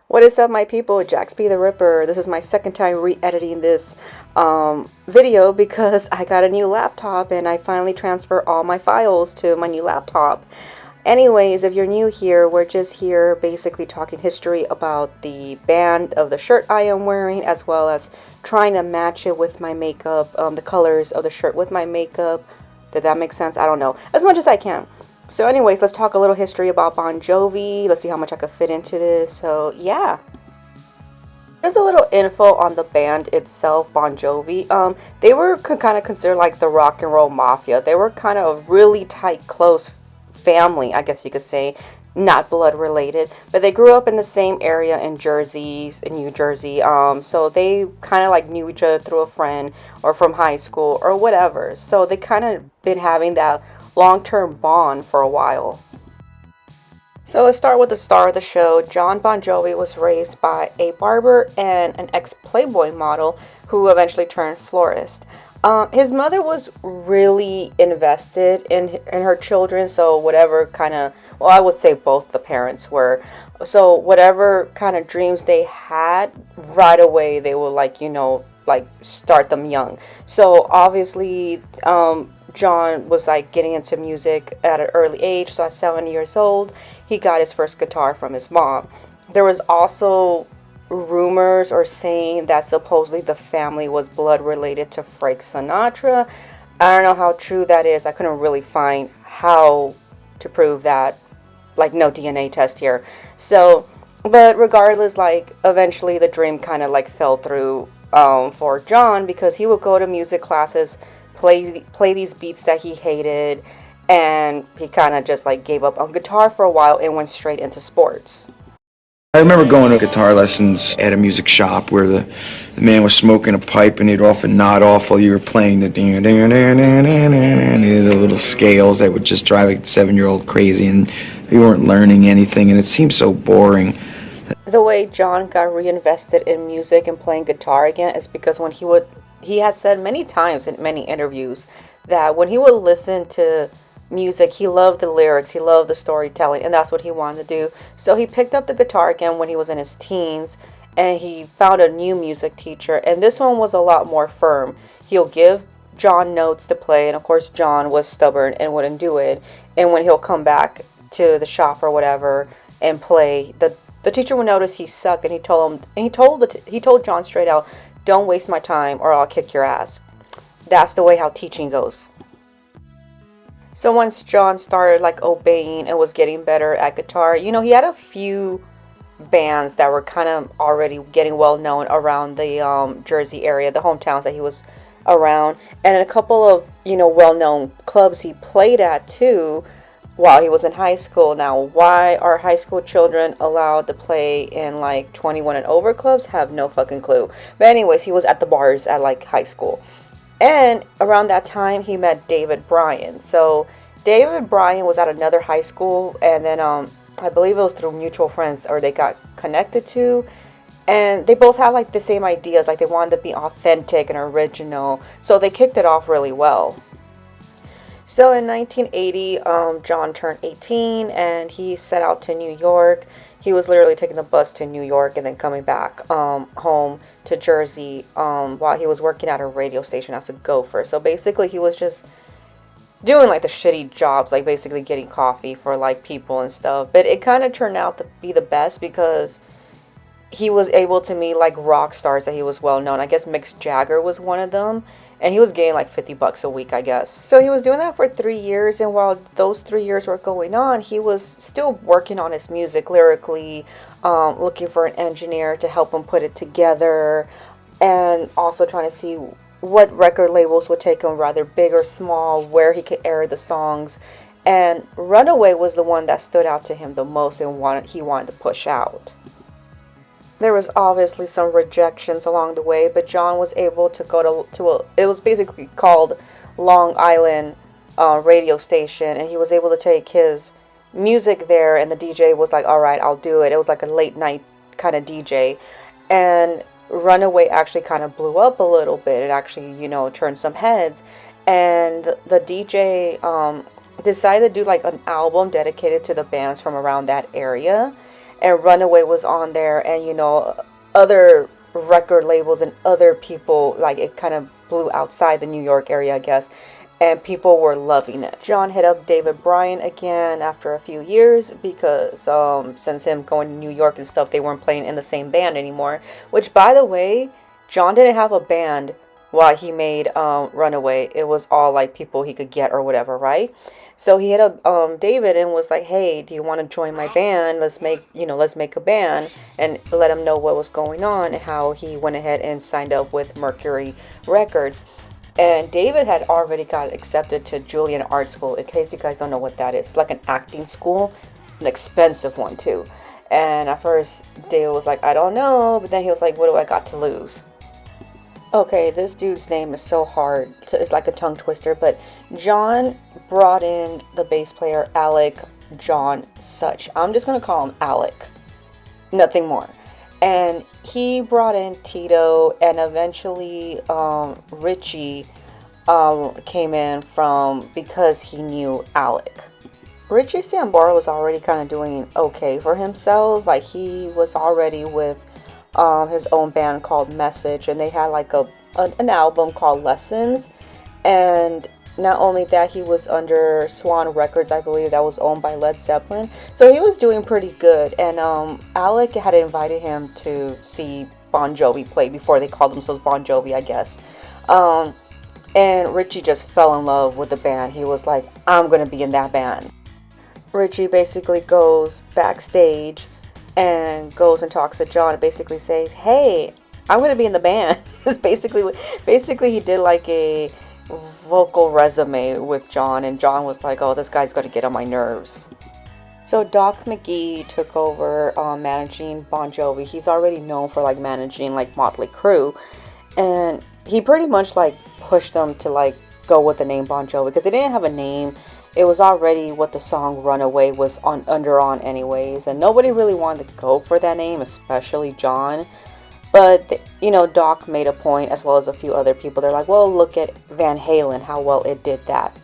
What is up, my people? JaxB.TheRipper. This is my second time re-editing this video because I got a new laptop and I finally transfer all my files to my new laptop. Anyways, if you're new here, we're just here basically talking history about the band of the shirt I am wearing, as well as trying to match it with my makeup, the colors of the shirt with my makeup. Did that make sense? I don't know. As much as I can. So anyways, let's talk a little history about Bon Jovi. Let's see how much I could fit into this. So yeah. There's a little info on the band itself, Bon Jovi. They were kind of considered like the rock and roll mafia. They were kind of a really tight, close family, I guess you could say. Not blood related, but they grew up in the same area in New Jersey. So they kind of like knew each other through a friend or from high school or whatever. So they kind of been having that long-term bond for a while. So let's start with the star of the show. Jon Bon Jovi was raised by a barber and an ex-Playboy model who eventually turned florist. His mother was really invested in her children, so whatever kind of, well, I would say both the parents were. So whatever kind of dreams they had, right away they would like start them young. So obviously, Jon was like getting into music at an early age. So at 7 years old, he got his first guitar from his mom. There was also rumors or saying that supposedly the family was blood related to Frank Sinatra. I don't know how true that is. I couldn't really find how to prove that. Like, no DNA test here. So, but regardless, like, eventually the dream kind of like fell through for Jon, because he would go to music classes, play these beats that he hated, and he kind of just like gave up on guitar for a while and went straight into sports. I remember going to guitar lessons at a music shop where the man was smoking a pipe and he'd often nod off while you were playing the little scales that would just drive a 7-year-old crazy, and you weren't learning anything, and it seemed so boring. The way Jon got reinvested in music and playing guitar again is because when he had said many times in many interviews that when he would listen to music, he loved the lyrics, he loved the storytelling, and that's what he wanted to do. So he picked up the guitar again when he was in his teens, and he found a new music teacher, and this one was a lot more firm. He'll give Jon notes to play, and of course Jon was stubborn and wouldn't do it. And when he'll come back to the shop or whatever and play, the teacher would notice he sucked, and he told Jon straight out, "Don't waste my time or I'll kick your ass." That's the way how teaching goes. So once Jon started like obeying and was getting better at guitar, he had a few bands that were kind of already getting well known around the Jersey area, the hometowns that he was around, and a couple of well-known clubs he played at too while he was in high school. Now, why are high school children allowed to play in like 21 and over clubs? Have no fucking clue. But anyways, he was at the bars at like high school. And around that time, he met David Bryan. So David Bryan was at another high school, and then I believe it was through mutual friends or they got connected to. And they both had like the same ideas, like they wanted to be authentic and original. So they kicked it off really well. So in 1980, Jon turned 18 and he set out to New York. He was literally taking the bus to New York and then coming back home to Jersey while he was working at a radio station as a gopher. So basically he was just doing like the shitty jobs, like basically getting coffee for like people and stuff. But it kind of turned out to be the best because he was able to meet like rock stars that he was well known. I guess Mick Jagger was one of them, and he was getting like $50 a week, I guess. So he was doing that for 3 years, and while those 3 years were going on, he was still working on his music lyrically, looking for an engineer to help him put it together, and also trying to see what record labels would take him, rather big or small, where he could air the songs. And Runaway was the one that stood out to him the most and he wanted to push out. There was obviously some rejections along the way, but Jon was able to go to it was basically called Long Island radio station, and he was able to take his music there, and the DJ was like, "All right, I'll do it." It was like a late night kind of DJ, and Runaway actually kind of blew up a little bit. It actually, turned some heads, and the DJ decided to do like an album dedicated to the bands from around that area. and Runaway was on there, and you know, other record labels and other people, like it kind of blew outside the New York area, I guess, and people were loving it. John hit up David Bryan again after a few years because since him going to New York and stuff, they weren't playing in the same band anymore. Which, by the way, John didn't have a band while he made Runaway. It was all like people he could get or whatever, right? So he hit up David and was like, "Hey, do you want to join my band? Let's make a band," and let him know what was going on and how he went ahead and signed up with Mercury Records. And David had already got accepted to Juilliard Art School. In case you guys don't know what that is, it's like an acting school, an expensive one too. And at first, David was like, "I don't know," but then he was like, "What do I got to lose?" Okay, this dude's name is so hard. It's like a tongue twister, but John brought in the bass player Alec John Such. I'm just going to call him Alec. Nothing more. And he brought in Tito, and eventually Richie came in because he knew Alec. Richie Sambora was already kind of doing okay for himself. Like, he was already with his own band called Message, and they had like an album called Lessons. And not only that, he was under Swan Records, I believe, that was owned by Led Zeppelin. So he was doing pretty good. And Alec had invited him to see Bon Jovi play before they called themselves Bon Jovi, I guess. And Richie just fell in love with the band. He was like, "I'm going to be in that band." Richie basically goes backstage and goes and talks to John and basically says, "Hey, I'm going to be in the band." It's basically he did like a vocal resume with John, and John was like, "Oh, this guy's going to get on my nerves." So Doc McGee took over managing Bon Jovi. He's already known for like managing like Motley Crue, and he pretty much like pushed them to like go with the name Bon Jovi because they didn't have a name. It was already what the song Runaway was on anyways, and nobody really wanted to go for that name, especially John. But Doc made a point, as well as a few other people. They're like, "Well, look at Van Halen, how well it did that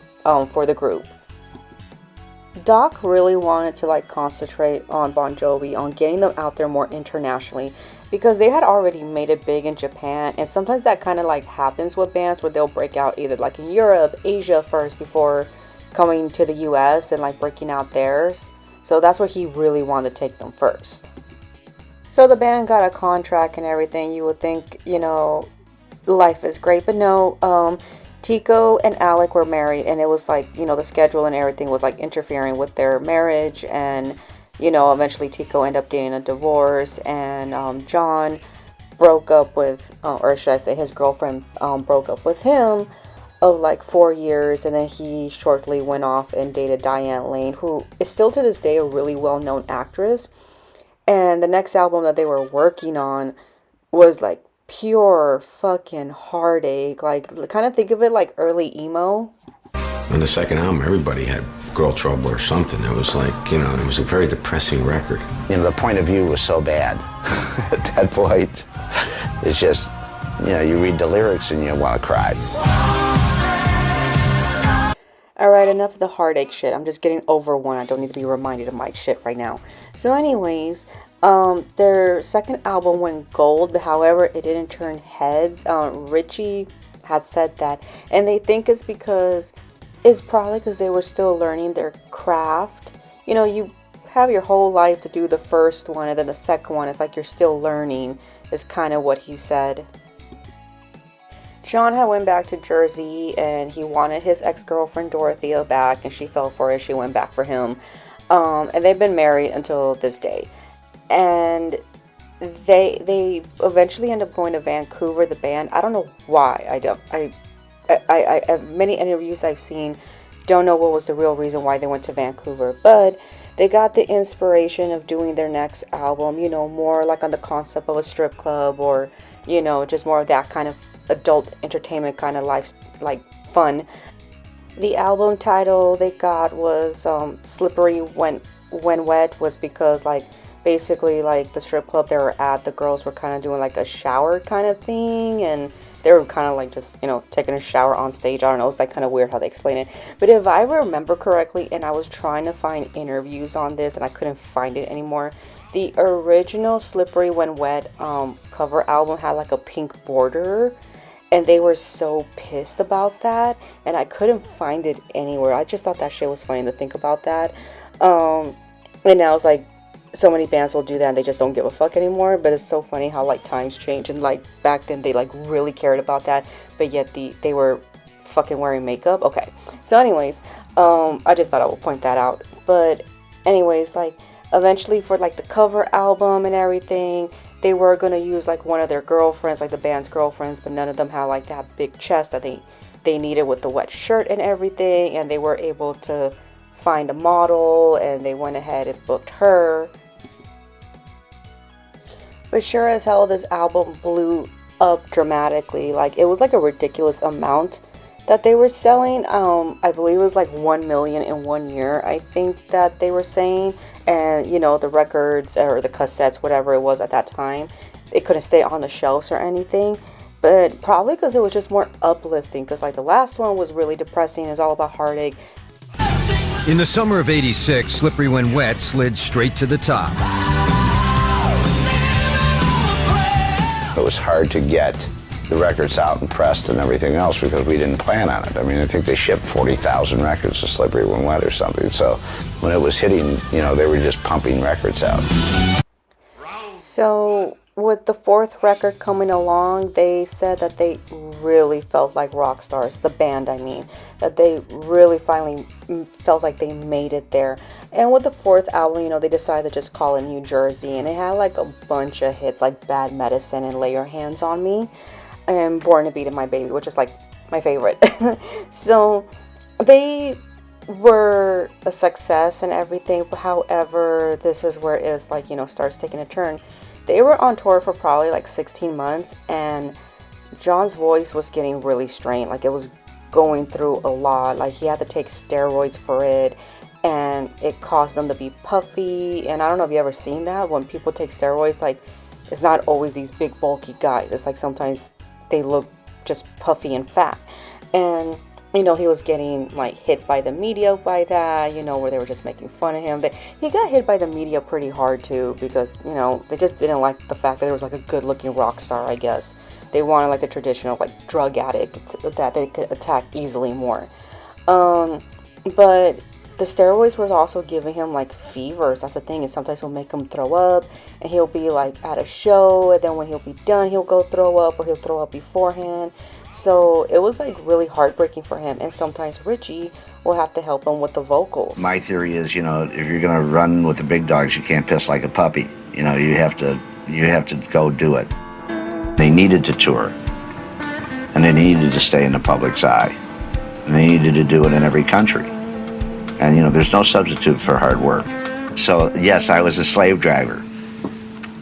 for the group." Doc really wanted to like concentrate on Bon Jovi, on getting them out there more internationally, because they had already made it big in Japan, and sometimes that kind of like happens with bands where they'll break out either like in Europe, Asia first before coming to the US and like breaking out there. So that's where he really wanted to take them first. So the band got a contract and everything. You would think, life is great, but no. Tico and Alec were married, and it was like, the schedule and everything was like interfering with their marriage, and eventually Tico ended up getting a divorce, and John broke up with, or should I say his girlfriend broke up with him of like 4 years, and then he shortly went off and dated Diane Lane, who is still to this day a really well-known actress. And the next album that they were working on was like pure fucking heartache. Like, kind of think of it like early emo. On the second album, everybody had girl trouble or something. It was like, it was a very depressing record. The point of view was so bad at that point. It's just, you read the lyrics and you want to cry. Alright, enough of the heartache shit. I'm just getting over one. I don't need to be reminded of my shit right now. So anyways, their second album went gold, but however, it didn't turn heads. Richie had said that, and they think it's probably because they were still learning their craft. You have your whole life to do the first one, and then the second one is like you're still learning, is kind of what he said. John had went back to Jersey, and he wanted his ex-girlfriend Dorothea back, and she fell for it. She went back for him, and they've been married until this day. And they eventually end up going to Vancouver, the band. I don't know why. I many interviews I've seen don't know what was the real reason why they went to Vancouver, but they got the inspiration of doing their next album, more like on the concept of a strip club, or just more of that kind of adult entertainment kind of life, like fun. The album title they got was Slippery When Wet, was because like basically like the strip club they were at, the girls were kind of doing like a shower kind of thing, and they were kind of like just taking a shower on stage. I don't know, it's like kind of weird how they explain it, but if I remember correctly, and I was trying to find interviews on this and I couldn't find it anymore, the original Slippery When Wet cover album had like a pink border, and they were so pissed about that, and I couldn't find it anywhere. I just thought that shit was funny to think about that. And now it's like so many bands will do that and they just don't give a fuck anymore. But it's so funny how like times change, and like back then they like really cared about that, but yet they were fucking wearing makeup. Okay, so anyways, I just thought I would point that out. But anyways, like eventually for like the cover album and everything, they were gonna use like one of their girlfriends, like the band's girlfriends, but none of them had like that big chest that they needed with the wet shirt and everything, and they were able to find a model, and they went ahead and booked her. But sure as hell, this album blew up dramatically. Like, it was like a ridiculous amount that they were selling. I believe it was like 1 million in 1 year, I think that they were saying. And you know, the records or the cassettes, whatever it was at that time, it couldn't stay on the shelves or anything. But probably because it was just more uplifting, because like the last one was really depressing. It's all about heartache. In the summer of '86, Slippery When Wet slid straight to the top. It was hard to get the records out and pressed and everything else because we didn't plan on it. I mean, I think they shipped 40,000 records of Slippery When Wet or something. So when it was hitting, you know, they were just pumping records out. So with the fourth record coming along, they said that they really felt like rock stars, the band I mean, that they really finally felt like they made it there. And with the fourth album, you know, they decided to just call it New Jersey, and it had like a bunch of hits like Bad Medicine and Lay Your Hands on Me and Born to Beat It My Baby, which is like my favorite. So they were a success and everything. However, this is where it's like, you know, starts taking a turn. They were on tour for probably like 16 months, and John's voice was getting really strained. Like, it was going through a lot. Like, he had to take steroids for it, and it caused him to be puffy. And I don't know if you ever seen that, when people take steroids, like, it's not always these big bulky guys. It's like sometimes they look just puffy and fat. And you know, he was getting like hit by the media by that, you know, where they were just making fun of him. He got hit by the media pretty hard too, because, you know, they just didn't like the fact that there was like a good looking rock star, I guess. They wanted like the traditional like drug addict that they could attack easily more. But the steroids were also giving him like fevers. That's the thing, is sometimes he'll make him throw up, and he'll be like at a show, and then when he'll be done, he'll go throw up, or he'll throw up beforehand. So it was like really heartbreaking for him, and sometimes Richie will have to help him with the vocals. My theory is, you know, if you're going to run with the big dogs, you can't piss like a puppy. You know, you have to go do it. They needed to tour, and they needed to stay in the public's eye, and they needed to do it in every country. And, you know, there's no substitute for hard work. So, yes, I was a slave driver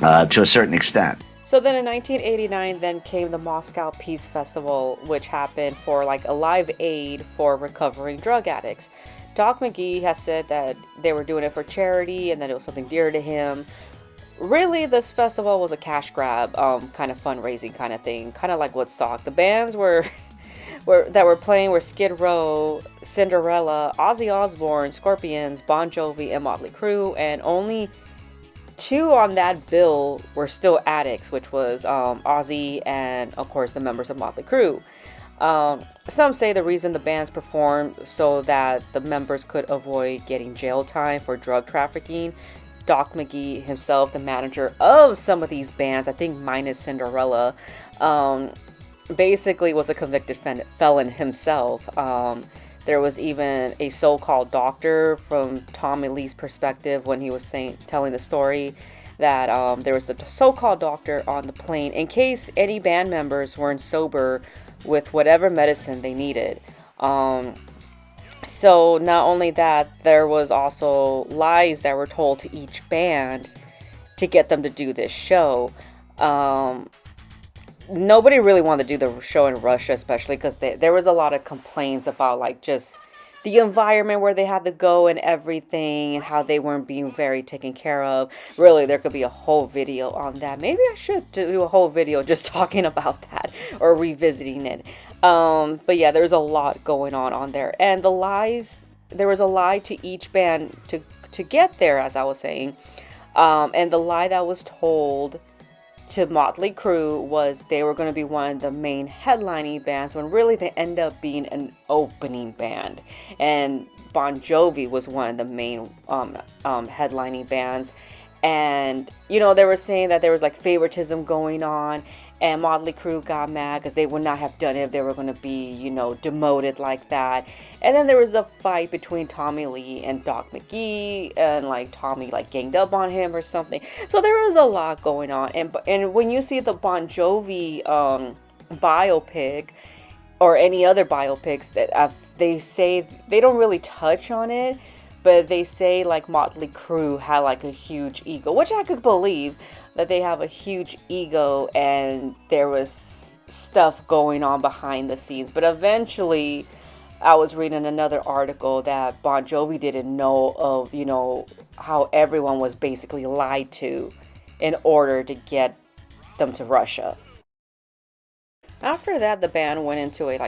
to a certain extent. So then in 1989 then came the Moscow Peace Festival, which happened for like a live aid for recovering drug addicts. Doc McGhee has said that they were doing it for charity and that it was something dear to him. Really, this festival was a cash grab, kind of fundraising kind of thing, kind of like Woodstock. The bands that were playing were Skid Row, Cinderella, Ozzy Osbourne, Scorpions, Bon Jovi, and Motley Crue, and only 2 on that bill were still addicts, which was Ozzy and, of course, the members of Motley Crue. Some say the reason the bands performed so that the members could avoid getting jail time for drug trafficking. Doc McGhee himself, the manager of some of these bands, I think minus Cinderella, basically was a convicted felon himself. There was even a so-called doctor from Tommy Lee's perspective when he was telling the story that there was a so-called doctor on the plane in case any band members weren't sober with whatever medicine they needed. So not only that, there was also lies that were told to each band to get them to do this show. Nobody really wanted to do the show in Russia, especially because there was a lot of complaints about like just the environment where they had to go and everything, and how they weren't being very taken care of. Really, there could be a whole video on that. Maybe I should do a whole video just talking about that or revisiting it. But yeah, there's a lot going on there. And the lies, there was a lie to each band to get there, as I was saying. And the lie that was told to Motley Crue was they were going to be one of the main headlining bands, when really they end up being an opening band. And Bon Jovi was one of the main headlining bands. And, you know, they were saying that there was like favoritism going on, and Motley Crue got mad because they would not have done it if they were going to be, you know, demoted like that. And then there was a fight between Tommy Lee and Doc McGee, and like Tommy like ganged up on him or something. So there was a lot going on. And when you see the Bon Jovi biopic, or any other biopics that they say, they don't really touch on it, but they say like Motley Crue had like a huge ego, which I could believe that they have a huge ego, and there was stuff going on behind the scenes. But eventually, I was reading another article that Bon Jovi didn't know of, you know, how everyone was basically lied to in order to get them to Russia. After that, the band went into a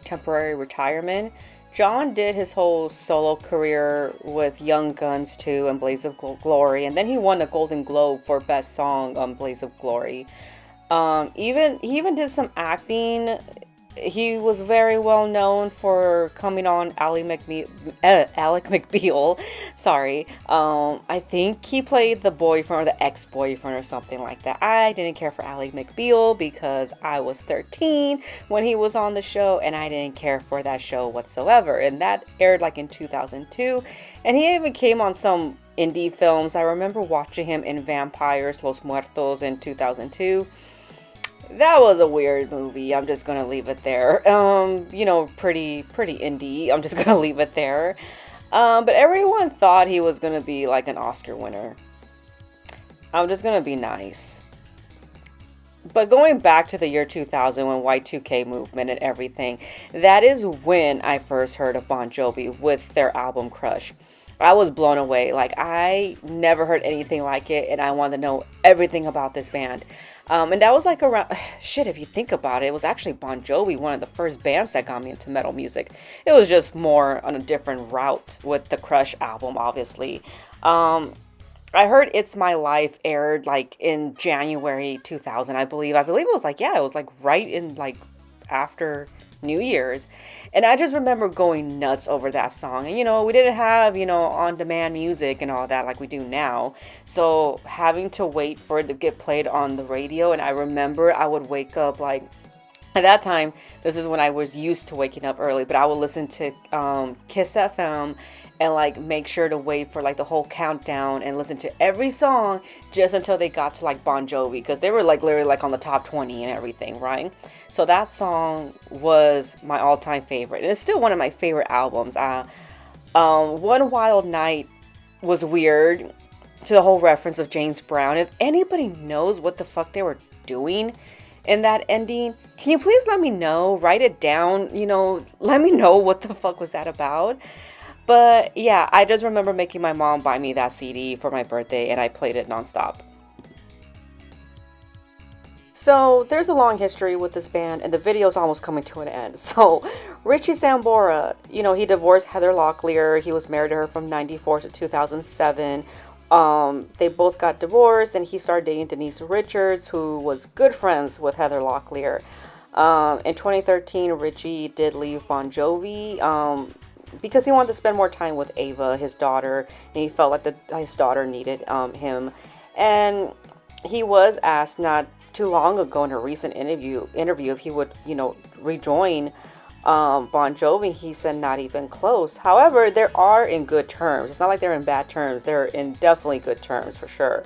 temporary retirement. John did his whole solo career with Young Guns 2 and Blaze of Glory, and then he won a Golden Globe for Best Song on Blaze of Glory. He even did some acting. He was very well known for coming on Alec McBeal. Sorry. I think he played the boyfriend or the ex-boyfriend or something like that. I didn't care for Alec McBeal because I was 13 when he was on the show, and I didn't care for that show whatsoever. And that aired like in 2002. And he even came on some indie films. I remember watching him in Vampires Los Muertos in 2002. That was a weird movie. I'm just gonna leave it there. You know, pretty indie. I'm just gonna leave it there. But everyone thought he was gonna be like an Oscar winner. I'm just gonna be nice. But going back to the year 2000, when Y2K movement and everything, that is when I first heard of Bon Jovi with their album Crush. I was blown away. Like, I never heard anything like it, and I wanted to know everything about this band. And that was like around, shit, if you think about it, it was actually Bon Jovi, one of the first bands that got me into metal music. It was just more on a different route with the Crush album, obviously. I heard It's My Life aired like in January 2000, I believe. I believe it was like, yeah, it was like right in like after New Year's. And I just remember going nuts over that song. And, you know, we didn't have, you know, on-demand music and all that like we do now. So having to wait for it to get played on the radio. And I remember I would wake up like, at that time, this is when I was used to waking up early, but I would listen to Kiss FM and like make sure to wait for like the whole countdown and listen to every song just until they got to like Bon Jovi, because they were like literally like on the top 20 and everything, right? So that song was my all-time favorite, and it's still one of my favorite albums. One Wild Night was weird, to the whole reference of James Brown. If anybody knows what the fuck they were doing in that ending, can you please let me know? Write it down, you know, let me know what the fuck was that about. But yeah, I just remember making my mom buy me that CD for my birthday, and I played it nonstop. So there's a long history with this band, and the video's almost coming to an end. So Richie Sambora, you know, he divorced Heather Locklear. He was married to her from 94 to 2007. They both got divorced, and he started dating Denise Richards, who was good friends with Heather Locklear. In 2013, Richie did leave Bon Jovi because he wanted to spend more time with Ava, his daughter, and he felt like his daughter needed him. And he was asked not too long ago in a recent interview if he would, you know, rejoin Bon Jovi. He said not even close. However, they are in good terms. It's not like they're in bad terms. They're in definitely good terms for sure.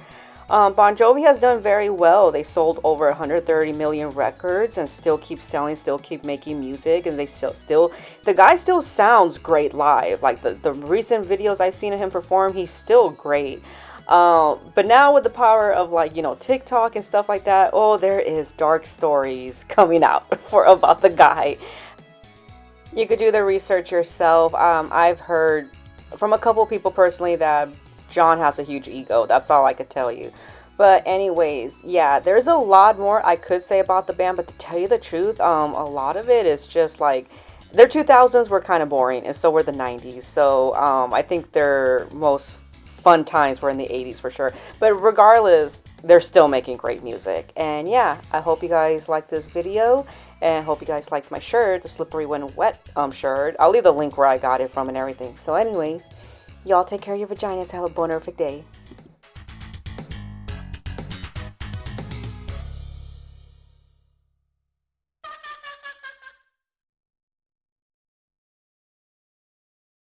Bon Jovi has done very well. They sold over 130 million records and still keep selling, still keep making music, and they still the guy still sounds great live. Like the recent videos I've seen of him perform, he's still great. But now with the power of like, you know, TikTok and stuff like that, oh, there is dark stories coming out about the guy. You could do the research yourself. I've heard from a couple people personally that John has a huge ego. That's all I could tell you. But anyways, yeah, there's a lot more I could say about the band, but to tell you the truth, a lot of it is just like their 2000s were kind of boring, and so were the 90s. So I think their most fun times were in the 80s for sure. But regardless, they're still making great music. And yeah, I hope you guys like this video, and hope you guys liked my shirt, the Slippery When Wet shirt. I'll leave the link where I got it from and everything. So anyways, y'all take care of your vaginas. Have a bonerific day.